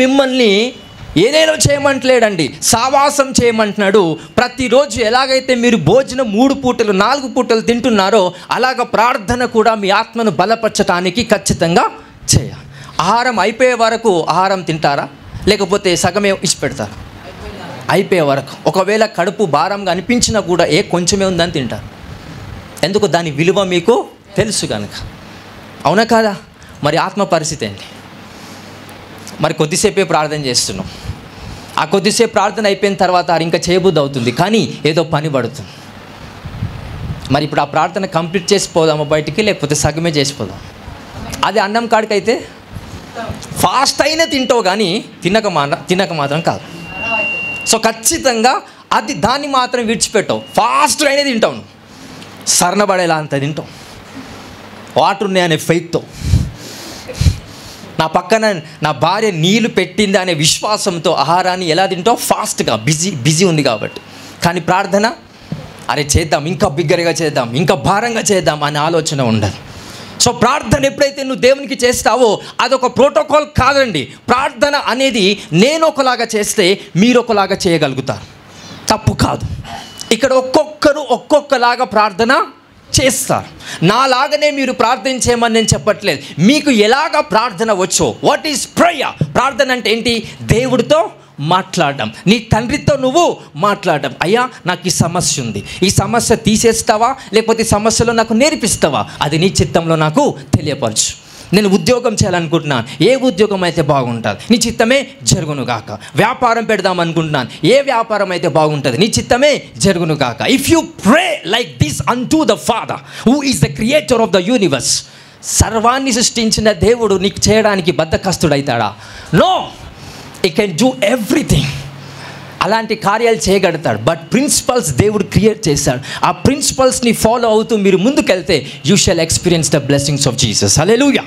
మిమ్మల్ని ఏదేదో చేయమంటలేడండి, సావాసం చేయమంటున్నాడు. ప్రతిరోజు ఎలాగైతే మీరు భోజనం 3 పూటలు 4 పూటలు తింటున్నారో అలాగ ప్రార్థన కూడా మీ ఆత్మను బలపరచడానికి ఖచ్చితంగా చేయాలి. ఆహారం అయిపోయే వరకు ఆహారం తింటారా, లేకపోతే సగమే ఇచ్చిపెడతారా? అయిపోయే వరకు. ఒకవేళ కడుపు భారంగా అనిపించినా కూడా కొంచెమే ఉందని తింటారు. ఎందుకు? దాని విలువ మీకు తెలుసు కనుక. అవునా కాదా? మరి ఆత్మ పరిస్థితి ఏంటి? మరి కొద్దిసేపే ప్రార్థన చేస్తున్నాం, ఆ కొద్దిసేపు ప్రార్థన అయిపోయిన తర్వాత ఇంకా చేయబుద్ధి అవుతుంది, కానీ ఏదో పని పడుతుంది. మరి ఇప్పుడు ఆ ప్రార్థన కంప్లీట్ చేసిపోదామా బయటికి, లేకపోతే సగమే చేసిపోదాం? అది అన్నం కాడికైతే ఫాస్ట్ అయినా తింటావు, కానీ తినక మాత్రం కాదు. సో ఖచ్చితంగా దాన్ని మాత్రం విడిచిపెట్టావు. ఫాస్ట్ అయినా తింటావు, సరణబడేలా అంత తింటావు. వాటర్ ఉన్నాయనే ఫెయిత్తో, నా పక్కన నా భార్య నీళ్లు పెట్టింది అనే విశ్వాసంతో ఆహారాన్ని ఎలా తింటావు? ఫాస్ట్గా, బిజీ ఉంది కాబట్టి. కానీ ప్రార్థన, అరే చేద్దాం, ఇంకా బిగ్గరగా చేద్దాం, ఇంకా భారంగా చేద్దాం అనే ఆలోచన ఉండదు. సో ప్రార్థన ఎప్పుడైతే నువ్వు దేవునికి చేస్తావో అదొక ప్రోటోకాల్ కాదండి. ప్రార్థన అనేది నేను ఒకలాగా చేస్తే మీరు ఒకలాగా చేయగలుగుతారు, తప్పు కాదు. ఇక్కడ ఒక్కొక్కరు ఒక్కొక్కలాగా ప్రార్థన చేస్తారు. నాలాగనే మీరు ప్రార్థన చేయమని నేను చెప్పట్లేదు. మీకు ఎలాగ ప్రార్థన వచ్చో, వాట్ ఈజ్ ప్రేయర్? ప్రార్థన అంటే ఏంటి? దేవుడితో మాట్లాడడం, నీ తండ్రితో నువ్వు మాట్లాడడం. అయ్యా, నాకు ఈ సమస్య ఉంది, ఈ సమస్య తీసేస్తావా, లేకపోతే ఈ సమస్యలో నాకు నేర్పిస్తావా? అది నీ చిత్తంలో నాకు తెలియపరచు. నేను ఉద్యోగం చేయాలనుకుంటున్నాను, ఏ ఉద్యోగం అయితే బాగుంటుంది, నీ చిత్తమే జరుగునుగాక. వ్యాపారం పెడదాం అనుకుంటున్నాను, ఏ వ్యాపారం అయితే బాగుంటుంది, నీ చిత్తమే జరుగునుగాక. If you pray like this అంటూ the father who is the creator of the universe, సర్వాన్ని సృష్టించిన దేవుడు నీకు చేయడానికి బద్ధకస్తుడైతాడా? No, he can do everything. అలాంటి కార్యాలు చేయగలుగుతాడు. బట్ ప్రిన్సిపల్స్ దేవుడు క్రియేట్ చేశాడు. ఆ ప్రిన్సిపల్స్ని ఫాలో అవుతూ మీరు ముందుకెళ్తే you shall experience the blessings of Jesus. Hallelujah.